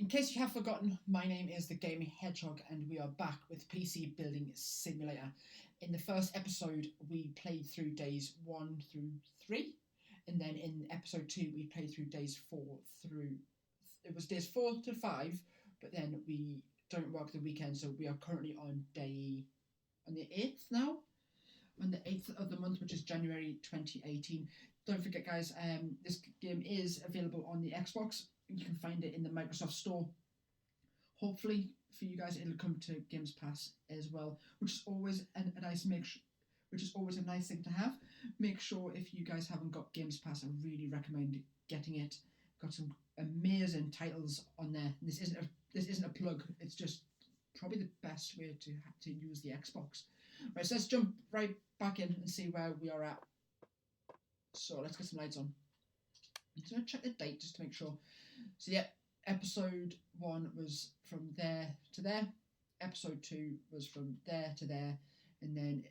In case you have forgotten, my name is the Gaming Hedgehog, and we are back with PC Building Simulator. In the first episode, we played through days 1 through 3, and then in episode 2, we played through days 4 through. It was days 4 to 5, but then we don't work the weekend, so we are currently on the 8th now. On the 8th of the month, which is January 2018. Don't forget, guys, this game is available on the Xbox. You can find it in the Microsoft Store. Hopefully, for you guys, it'll come to Games Pass as well, which is always a nice thing to have. Make sure if you guys haven't got Games Pass, I really recommend getting it. Got some amazing titles on there. This isn't a plug. It's just probably the best way to use the Xbox. Right, so let's jump right back in and see where we are at. So let's get some lights on. I'm just going to check the date just to make sure. So yeah, episode 1 was from there to there. Episode 2 was from there to there. And then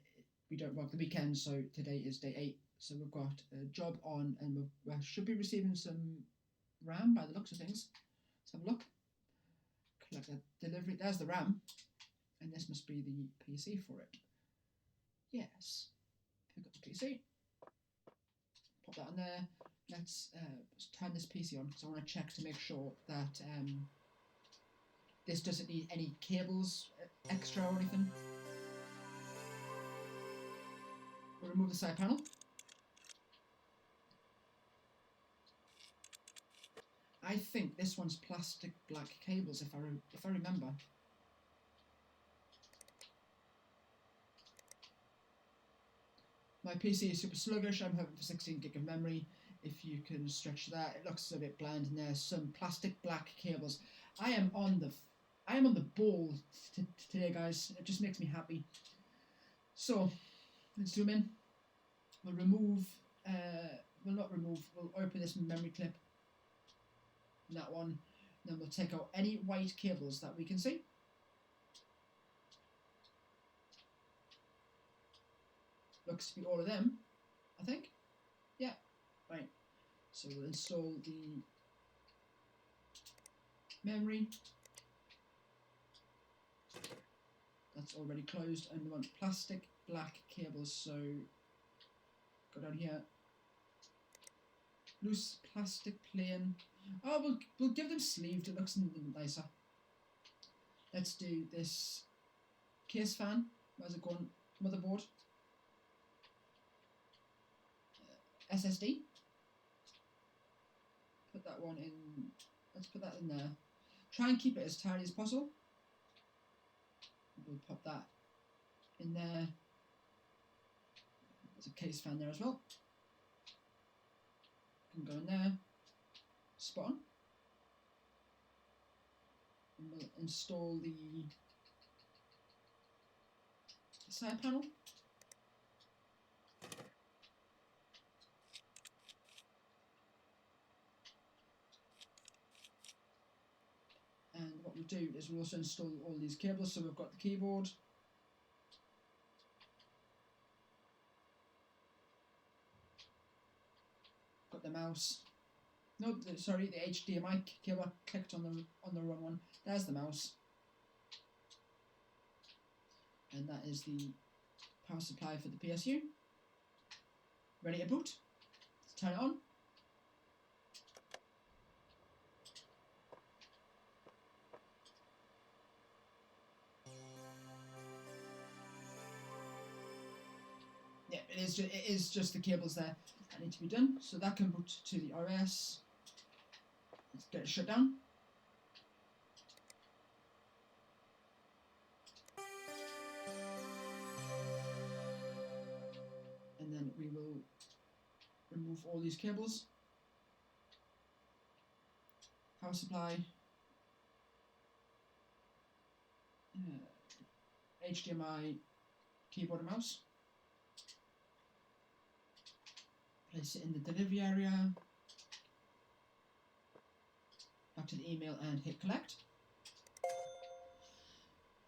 we don't work the weekend, so today is day 8. So we've got a job on, and we should be receiving some RAM by the looks of things. Let's have a look. Collect that delivery. There's the RAM. And this must be the PC for it. Yes. Pick up the PC. Pop that on there. Let's turn this PC on because I want to check to make sure that this doesn't need any cables extra or anything. We'll remove the side panel. I think this one's plastic black cables if I remember. My PC is super sluggish. I'm hoping for 16 gig of memory. If you can stretch that, it looks a bit bland, and there's some plastic black cables. I am on the ball today, guys. It just makes me happy. So let's zoom in. We'll open this memory clip. That one. Then we'll take out any white cables that we can see. Looks to be all of them, I think. Yeah, right. So we'll install the memory. That's already closed, and we want plastic black cables, so go down here. Loose plastic plain. Oh, we'll give them sleeved, it looks nicer. Let's do this case fan. Where's it going? Motherboard. SSD. Put that one in. Let's put that in there. Try and keep it as tidy as possible. We'll pop that in there. There's a case fan there as well. Can go in there. Spot on. And we'll install the side panel. And what we'll do is we'll also install all these cables. So we've got the keyboard, got the mouse. No, sorry, the HDMI cable. I clicked on the wrong one. There's the mouse, and that is the power supply for the PSU. Ready to boot? Let's turn it on. Yeah, it is just the cables there that need to be done. So that can boot to the RS. Let's get it shut down. And then we will remove all these cables. Power supply. HDMI, keyboard and mouse. Place it in the delivery area. Back to the email and hit collect.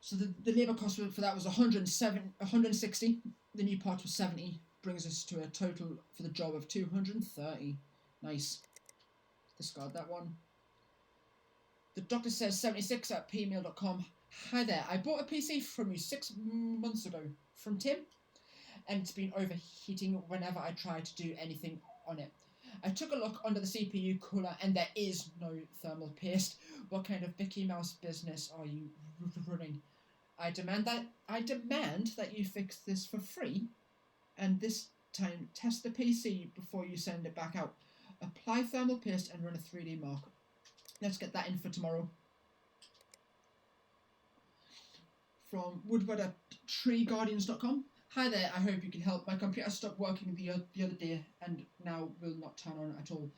So the labour cost for that was 160. The new part was 70. Brings us to a total for the job of 230. Nice. Discard that one. The doctor says 76 at pmail.com. Hi there, I bought a PC from you 6 months ago from Tim, and it's been overheating whenever I try to do anything on it. I took a look under the CPU cooler and there is no thermal paste. What kind of Mickey Mouse business are you running? I demand that you fix this for free, and this time test the PC before you send it back out. Apply thermal paste and run a 3D mark. Let's get that in for tomorrow. From Woodward at treeguardians.com. Hi there, I hope you can help. My computer stopped working the other day and now will not turn on at all.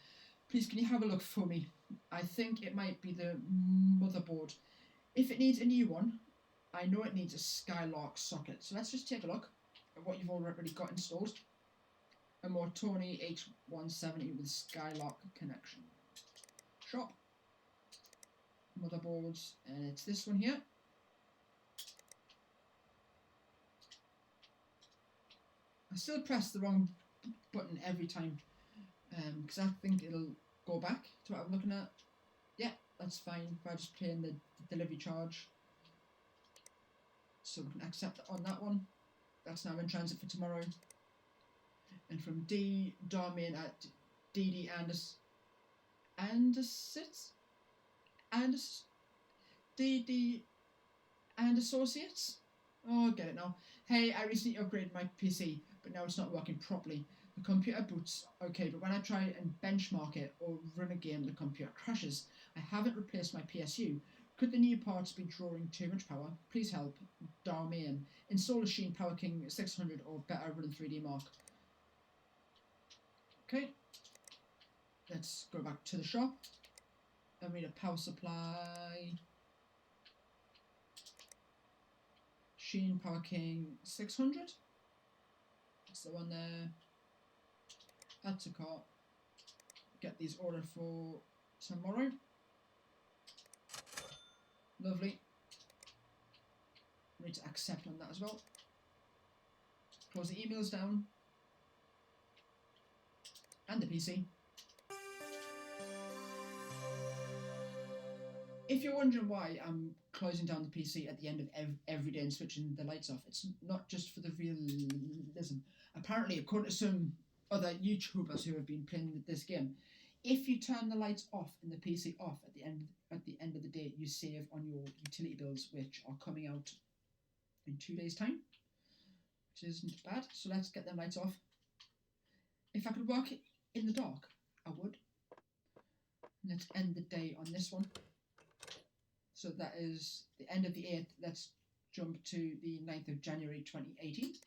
Please, can you have a look for me? I think it might be the motherboard. If it needs a new one, I know it needs a Skylark socket. So let's just take a look at what you've already got installed. A Mortoni H170 with Skylark connection. Shop. Motherboards, and it's this one here. I still press the wrong button every time because I think it'll go back to what I'm looking at. Yeah, that's fine. If I just play in the delivery charge, so we can accept on that one. That's now in transit for tomorrow. And from D Darmain at DD DD and Associates. Oh, I get it now. Hey, I recently upgraded my PC, but now it's not working properly. The computer boots okay, but when I try and benchmark it or run a game, the computer crashes. I haven't replaced my PSU. Could the new parts be drawing too much power? Please help. Darmain. Install a Sheen Power King 600 or better run 3D Mark. Okay. Let's go back to the shop. I need a power supply. Sheen Power King 600. That's the one there. Add to cart. Get these ordered for tomorrow. Lovely. We need to accept on that as well. Close the emails down. And the PC. If you're wondering why I'm closing down the PC at the end of every day and switching the lights off, it's not just for the realism. Apparently, according to some other YouTubers who have been playing this game, if you turn the lights off and the PC off at the end of the day, you save on your utility bills, which are coming out in 2 days' time, which isn't bad. So let's get them lights off. If I could work in the dark, I would. Let's end the day on this one. So that is the end of the 8th. Let's jump to the 9th of January 2018.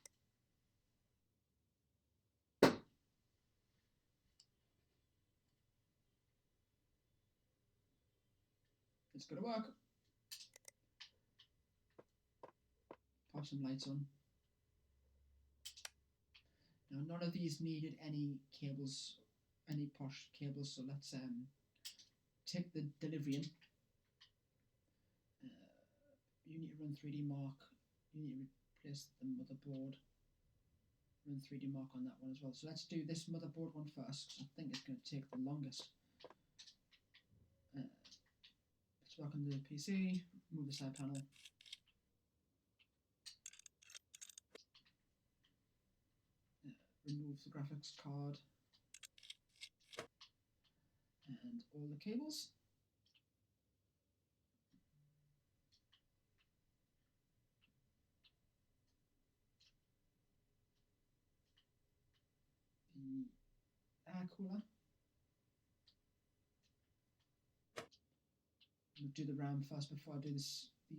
Let's go to work. Pop some lights on. Now none of these needed any cables, any posh cables, so let's take the delivery in. You need to run 3D Mark. You need to replace the motherboard. Run 3D Mark on that one as well. So let's do this motherboard one first, because I think it's going to take the longest. Let's work on the PC, move the side panel. Remove the graphics card. And all the cables. The air cooler. We'll do the RAM first before I do this, the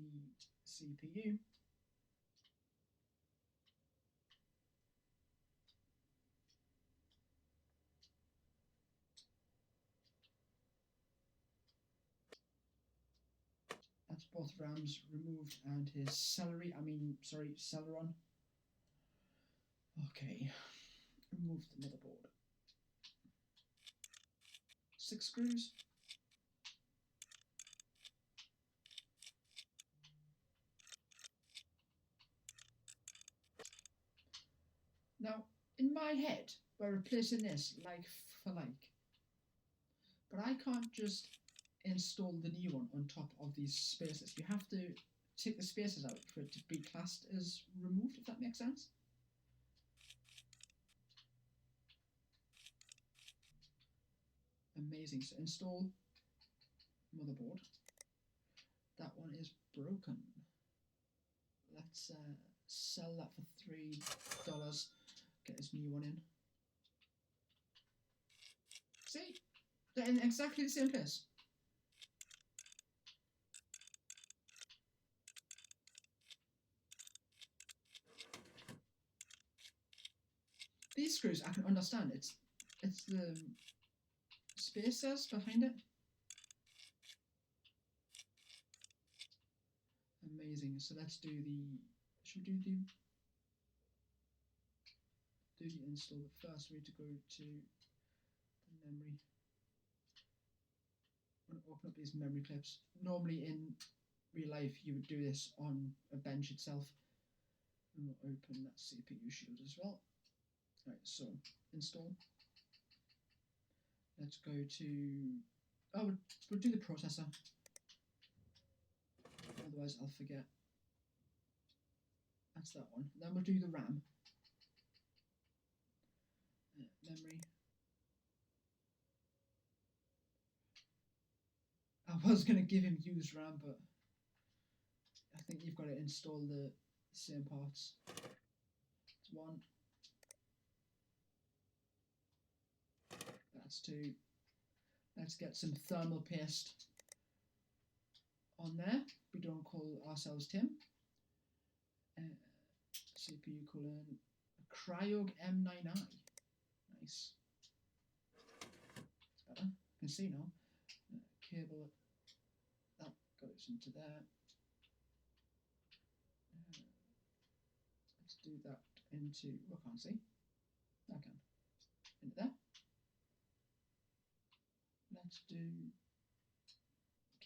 CPU. That's both RAMs removed and his Celeron. Okay, remove the motherboard. 6 screws. Now, in my head, we're replacing this like for like. But I can't just install the new one on top of these spaces. You have to take the spaces out for it to be classed as removed, if that makes sense. Amazing. So install motherboard. That one is broken. Let's sell that for $3. Get this new one in. See? They're in exactly the same place. These screws I can understand. It's the spacers behind it. Amazing. So let's do the. Should we do the install? But first, we need to go to the memory. I'm going to open up these memory clips. Normally in real life, you would do this on a bench itself. And we'll open that CPU shield as well. Right, so install. Let's go to. Oh, we'll do the processor. Otherwise, I'll forget. That's that one. Then we'll do the RAM. Memory. I was going to give him used RAM, but I think you've got to install the same parts. That's one. That's two. Let's get some thermal paste on there. We don't call ourselves Tim. CPU colon Cryog M9i. Nice. It's better. You can see now. Cable. That goes into there. Let's do that into. I can't see. I can. Into there. Let's do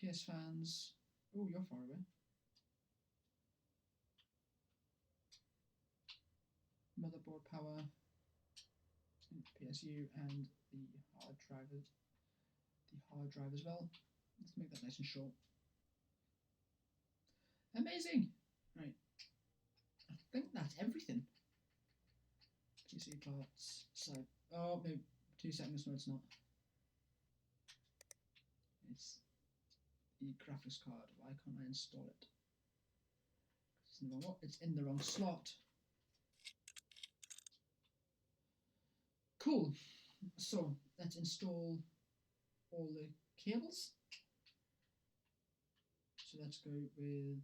case fans. Oh, you're far away. Motherboard power, PSU, and the hard drive. The hard drive as well. Let's make that nice and short. Amazing. Right. I think that's everything. PC parts. So, oh, maybe 2 seconds. No, it's not. It's the graphics card. Why can't I install it? It's in the wrong, it's in the wrong slot. Cool. So let's install all the cables. So let's go with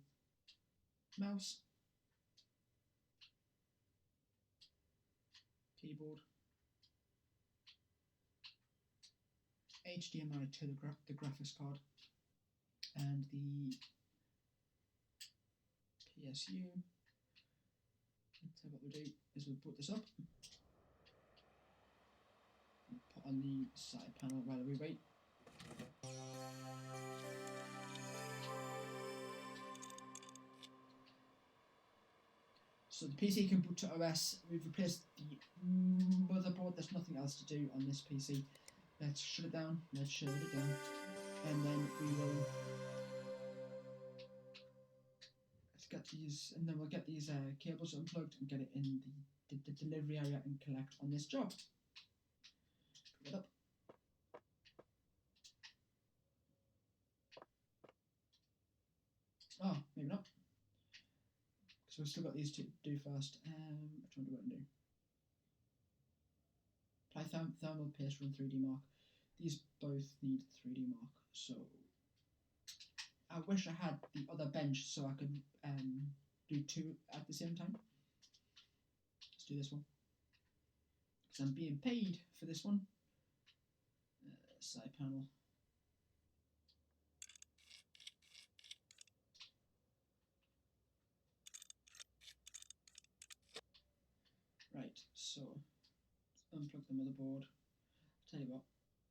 mouse, keyboard, HDMI to the graphics card, and the PSU. So what we'll do is we'll put this up, and put on the side panel while we wait. So the PC can boot to OS. We've replaced the motherboard. There's nothing else to do on this PC. Let's shut it down. Let's shut it down, and then we will. Let's get these, and then we'll get these cables unplugged and get it in the delivery area and collect on this job. Pick it up. Oh, maybe not. So we've still got these to do first. Which one do I want to do? Apply thermal paste, run 3D mark. These both need 3D mark. So I wish I had the other bench so I could do 2 at the same time. Let's do this one. Because I'm being paid for this one. Side panel. Right, so let's unplug the motherboard. I'll tell you what,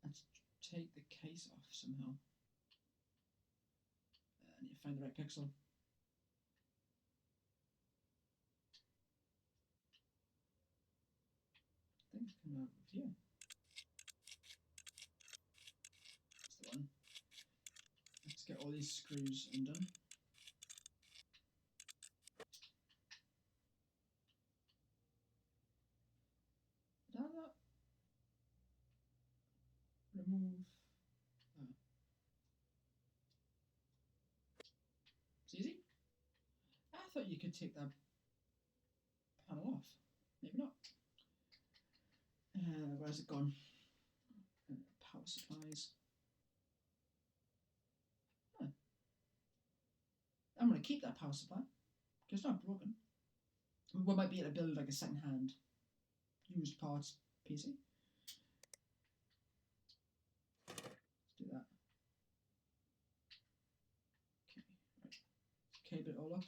let's take the case off somehow. I need to find the right pixel. I think it's coming out of here. That's the one. get all these screws undone. That. Remove. Oh. It's easy. I thought you could take that panel off. Maybe not. Where's it gone? Power supplies. Huh. I'm going to keep that power supply because it's not broken. We might be able to build like a second-hand used parts PC. Let's do that. Okay, right. Cable it all up.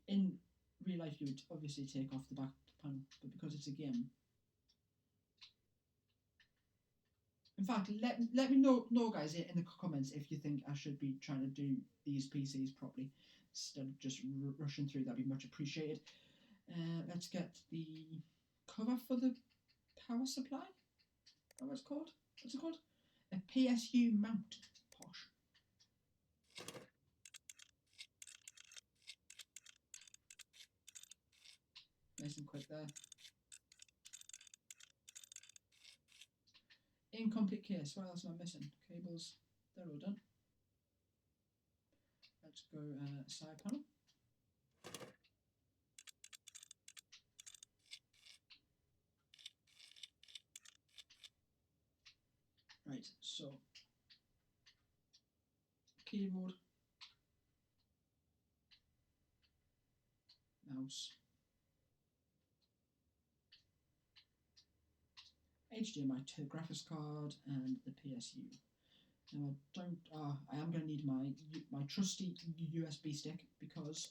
In real life, you would obviously take off the back panel, but because it's a game. In fact, let me know guys in the comments if you think I should be trying to do these PCs properly instead of just rushing through. That'd be much appreciated. Let's get the cover for the power supply. What's it called? What's it called? A PSU mount. Posh. Nice and quick there. Incomplete case. What else am I missing? Cables. They're all done. Let's go side panel. Right, so keyboard, mouse, HDMI to the graphics card, and the PSU. Now I am going to need my trusty USB stick because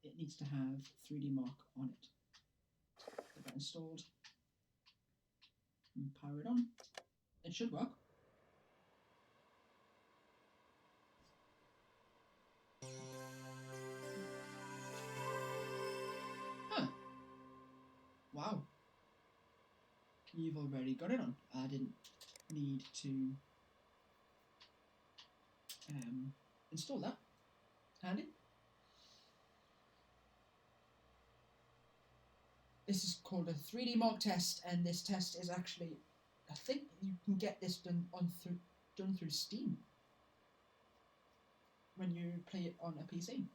it needs to have 3D Mark on it. Get that installed and power it on. It should work. Huh. Wow. You've already got it on. I didn't need to install that. Handy. This is called a 3D Mark test, and this test is actually, I think you can get this done through Steam when you play it on a PC.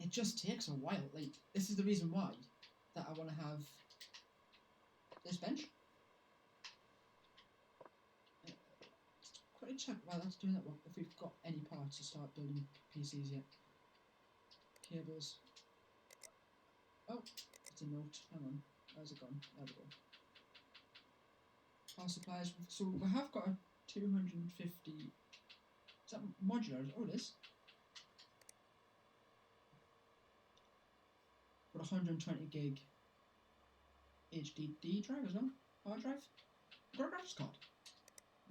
It just takes a while. Like, this is the reason why that I want to have this bench. Quickly check while that's doing that, if we've got any parts to start building PCs yet. Cables. Oh, it's a note. Hang on. Where's it gone? There we go. Power supplies. So we have got a 250. Is that modular? Oh, it is. Got a 120 gig HDD drive as well. Hard drive. I've got a graphics card.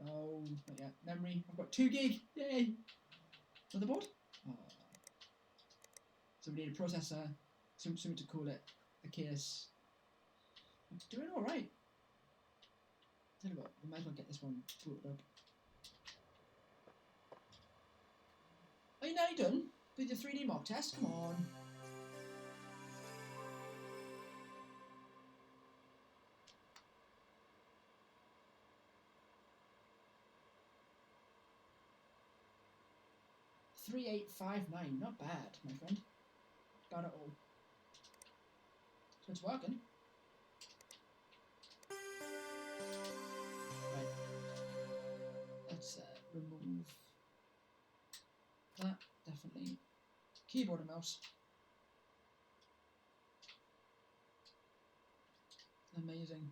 No, not yet. Memory. I've got 2 gig. Yay! Motherboard. Oh. So we need a processor. Something to call it. A case. It's doing all right. Tell you what, we might as well get this one booted up. Are you nearly done with your 3D Mark test? Come on. $3,859, not bad, my friend. Not bad at all. So it's working. Right. Let's remove that, definitely. Keyboard and mouse. Amazing.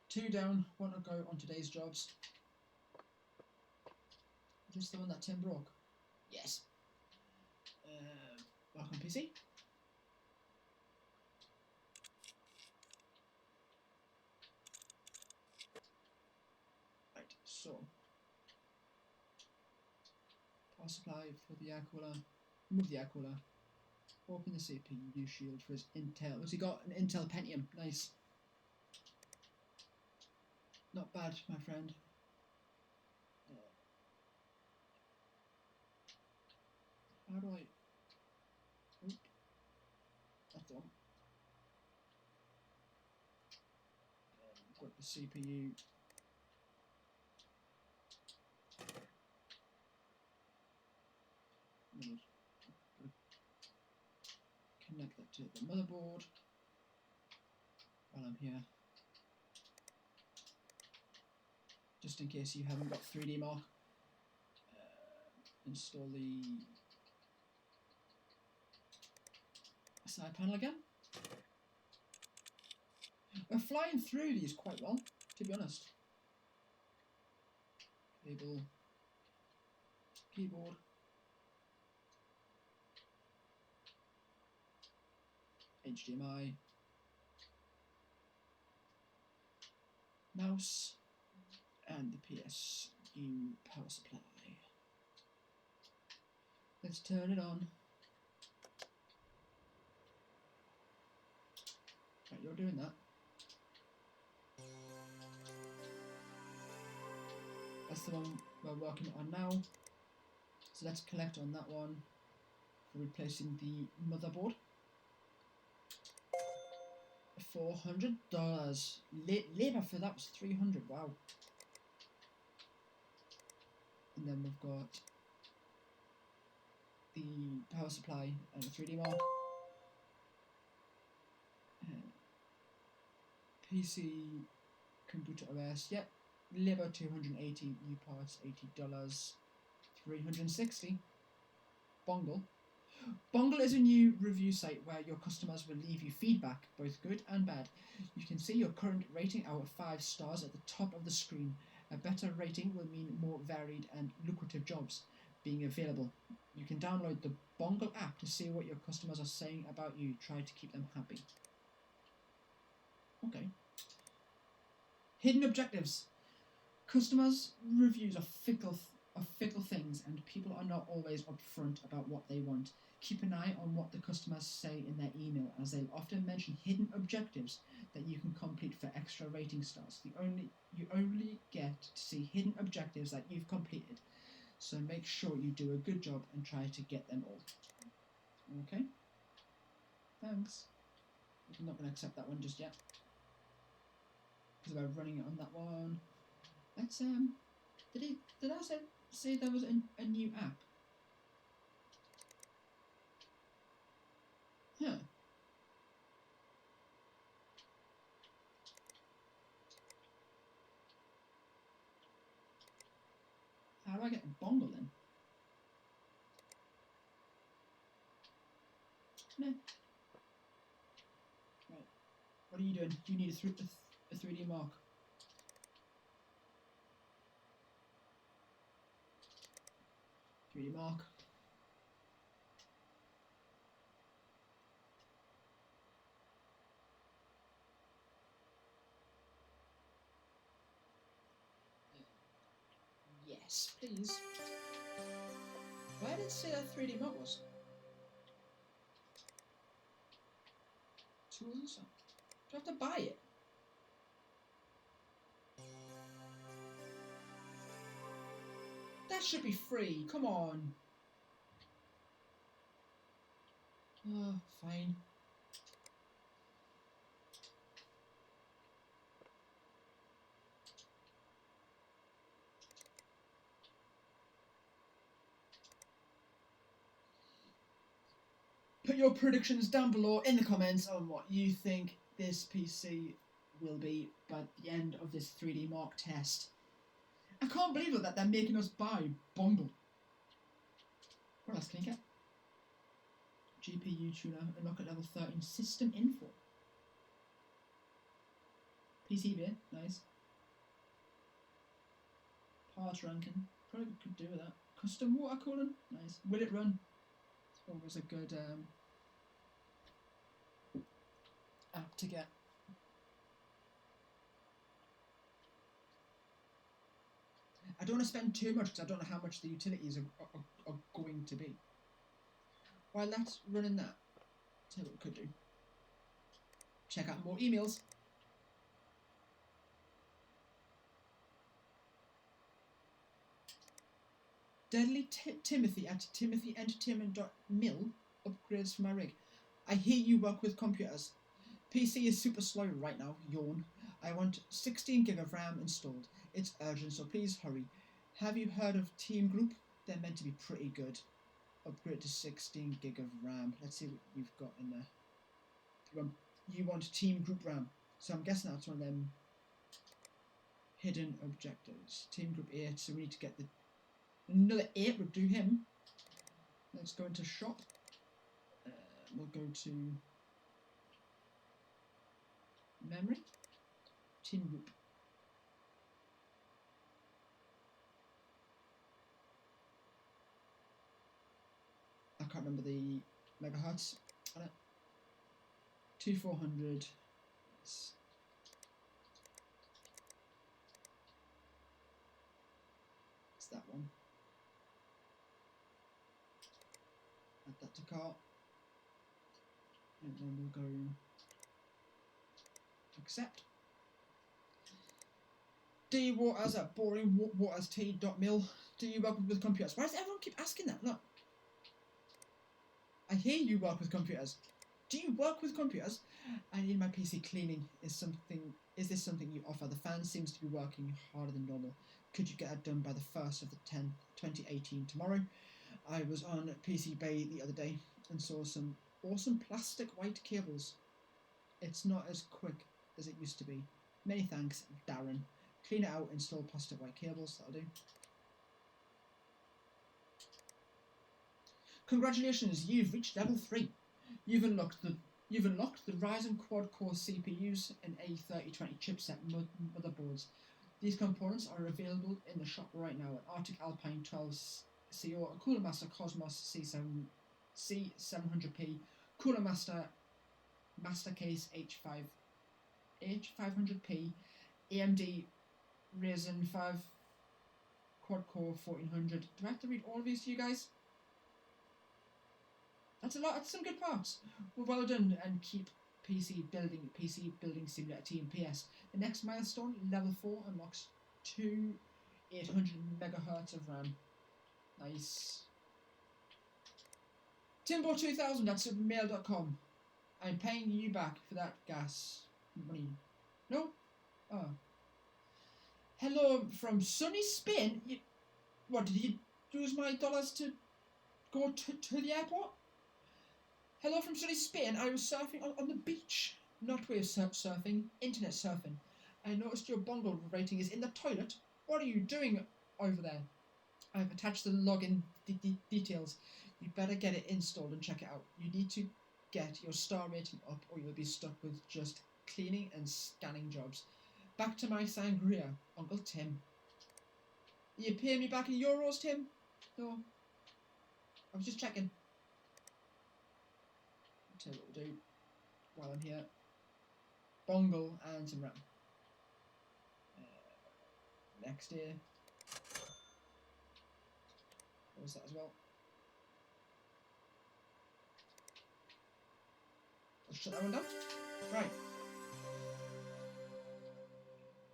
2 down, 1 to go on today's jobs. Is this the one that Tim broke? Yes. Welcome PC. Right, so power supply for the air cooler. Remove the air cooler. Open the CPU shield for his Intel. Has he got an Intel Pentium? Nice. Not bad, my friend. How do I... Oop. That's the one. Got the CPU. Connect that to the motherboard while I'm here. Just in case you haven't got 3D Mark. Install the side panel again. We're flying through these quite well, to be honest. Cable, keyboard, HDMI, mouse, and the PSU power supply. Let's turn it on. Right, you're doing that. That's the one we're working on now. So let's collect on that one for replacing the motherboard. $400. Labour for that was $300. Wow. And then we've got the power supply and a 3D Mark. PC, computer OS. Yep. Labour 280, new parts $80, 360. Bongle. Bongle is a new review site where your customers will leave you feedback, both good and bad. You can see your current rating out of 5 stars at the top of the screen. A better rating will mean more varied and lucrative jobs being available. You can download the Bongle app to see what your customers are saying about you. Try to keep them happy. Okay. Hidden objectives. Customers' reviews are fickle things, and people are not always upfront about what they want. Keep an eye on what the customers say in their email, as they'll often mention hidden objectives that you can complete for extra rating stars. You only get to see hidden objectives that you've completed, so make sure you do a good job and try to get them all. Okay? Thanks. I'm not going to accept that one just yet, because we're running it on that one. Let's did I say there was a new app? Huh. How do I get a Bongle then? No. Right. What are you doing? Do you need a 3D Mark? Mark. Yes, please. Why did it say that 3D Mark was? Tools and stuff. Do I have to buy it? That should be free. Come on. Oh, fine. Put your predictions down below in the comments on what you think this PC will be by the end of this 3D Mark test. I can't believe it that they're making us buy Bongle. What else can you get? GPU tuner, unlock at level 13, system info. PCB, nice. Parts ranking, probably could do with that. Custom water cooling, nice. Will it run? It's always a good app to get. I don't want to spend too much because I don't know how much the utilities are going to be. While that's running that, So what we could do. Check out more emails. Deadly Timothy at timothy.entertainment.mil upgrades for my rig. I hear you work with computers. PC is super slow right now. Yawn. I want 16 gig of RAM installed. It's urgent, so please hurry. Have you heard of Team Group? They're meant to be pretty good. Upgrade to 16 gig of RAM. Let's see what we've got in there. You want Team Group RAM. So I'm guessing that's one of them hidden objectives. Team Group 8, so we need to get the another 8 would do him. Let's go into shop. We'll go to memory. Team Group. I can't remember the megahertz on it. 2400. It's that one. Add that to cart. And then we'll go accept. D Waters at boringwaters.t.mil. Do you work with computers? Why does everyone keep asking that? Look. I hear you work with computers. Do you work with computers? I need my PC cleaning. Is this something you offer? The fan seems to be working harder than normal. Could you get it done by the 1st of the 10th, 2018 tomorrow? I was on PC Bay the other day and saw some awesome plastic white cables. It's not as quick as it used to be. Many thanks, Darren. Clean it out, install plastic white cables. That'll do. Congratulations, you've reached level 3. You've unlocked the Ryzen quad-core CPUs and A3020 chipset motherboards. These components are available in the shop right now at Arctic Alpine 12CO, a Cooler Master Cosmos C700P, Cooler Master Mastercase H500P, AMD Ryzen 5 quad-core 1400. Do I have to read all of these to you guys? That's a lot. That's some good parts. Well done, and keep PC building simulator team. PS. The next milestone, level 4, unlocks 800 megahertz of RAM. Nice. Timbo2000 at mail.com. I'm paying you back for that gas money. No? Oh. Hello from sunny Spain. What, did you use my dollars to go to the airport? Hello from sunny Spain. I was surfing on the beach. Not wave surfing, internet surfing. I noticed your Bongo rating is in the toilet. What are you doing over there? I've attached the login details. You better get it installed and check it out. You need to get your star rating up or you'll be stuck with just cleaning and scanning jobs. Back to my sangria, Uncle Tim. You pay me back in euros, Tim? No. I was just checking. I'll tell you what we'll do while I'm here. Bongo and some RAM. Next here. Close that as well. Let's shut that one down. Right.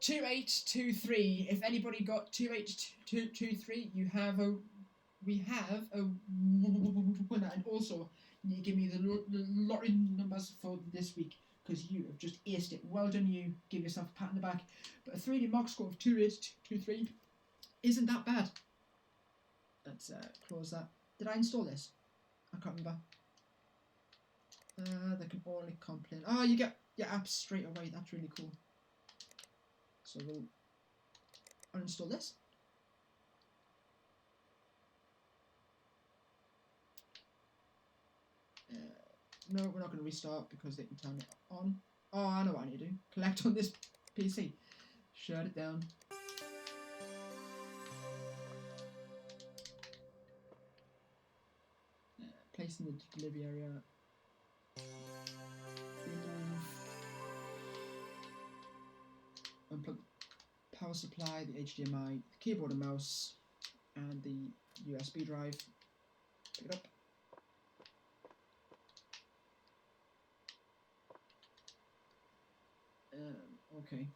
2823. If anybody got 2823, we have a winner. And also, you need to give me the lottery numbers for this week because you have just aced it. Well done, you. Give yourself a pat on the back. But a 3D mark score of 2823 isn't that bad. Let's close that. Did I install this? I can't remember. They can only complain. Oh, you get your apps straight away. That's really cool. So we'll uninstall this. No, we're not going to restart because they can turn it on. Oh, I know what I need to do. Collect on this PC. Shut it down. Place in the delivery area. Unplug the power supply, the HDMI, the keyboard and mouse, and the USB drive. Pick it up. Okay.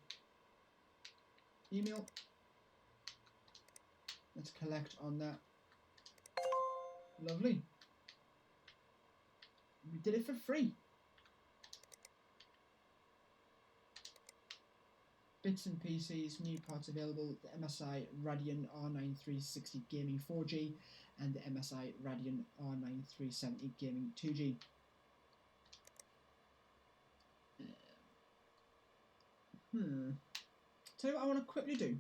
Email. Let's collect on that. Lovely. We did it for free. Bits and PCs, new parts available, the MSI Radeon R9 360 Gaming 4G and the MSI Radeon R9 370 Gaming 2G. Tell you what I want to quickly do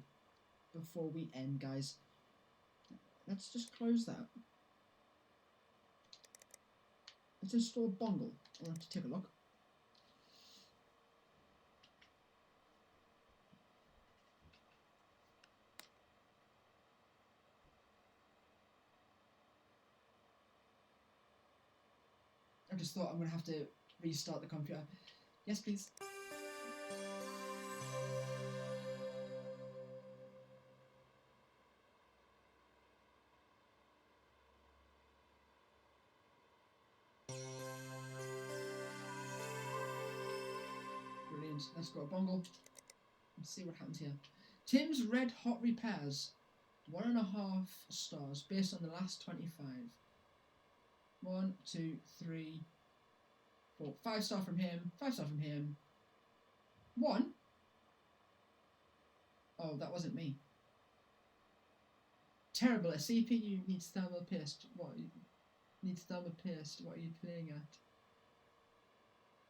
before we end, guys. Let's just close that. Let's install Bongle. I want to take a look. I just thought I'm going to have to restart the computer. Yes, please. Brilliant. Let's go Bongle. Let's see what happens here. Tim's Red Hot Repairs. 1.5 stars based on the last 25. 1, 2, 3, 4. 5 star from him. 5 star from him. 1. Oh, that wasn't me. Terrible. A CPU needs thermal paste. What? Needs thermal paste. What are you playing at?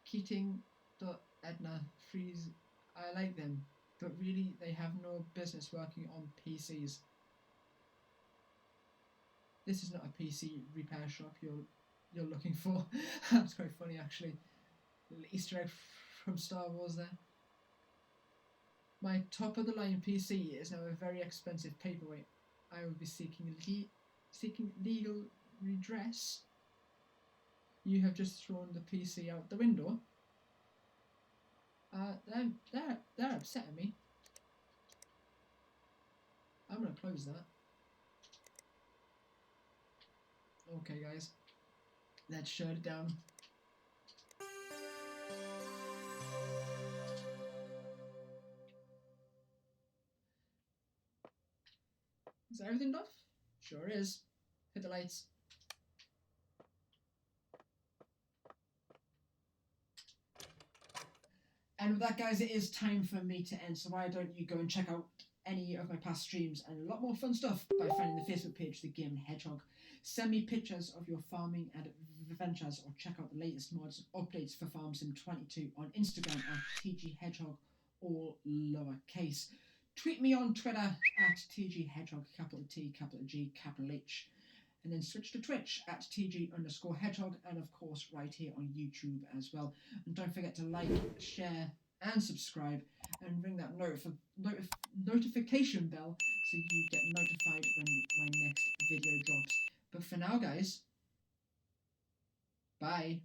Keating.Edna Freeze. I like them, but really they have no business working on PCs. This is not a PC repair shop you're looking for. That's quite funny actually. Little Easter egg from Star Wars there. My top of the line PC is now a very expensive paperweight. I will be seeking legal redress. You have just thrown the PC out the window. They're upsetting me. I'm gonna close that. Okay, guys, let's shut it down. Is everything done? Sure is. Hit the lights. And with that, guys, it is time for me to end. So why don't you go and check out any of my past streams and a lot more fun stuff by finding the Facebook page, The Gaming Hedgehog. Send me pictures of your farming adventures or check out the latest mods and updates for Farm Sim 22 on Instagram at TG Hedgehog, all lowercase. Tweet me on Twitter at TG Hedgehog, capital T, capital G, capital H. And then switch to Twitch at TG_Hedgehog, and of course right here on YouTube as well. And don't forget to like, share and subscribe and ring that notification bell so you get notified when my next video drops. But for now, guys, bye.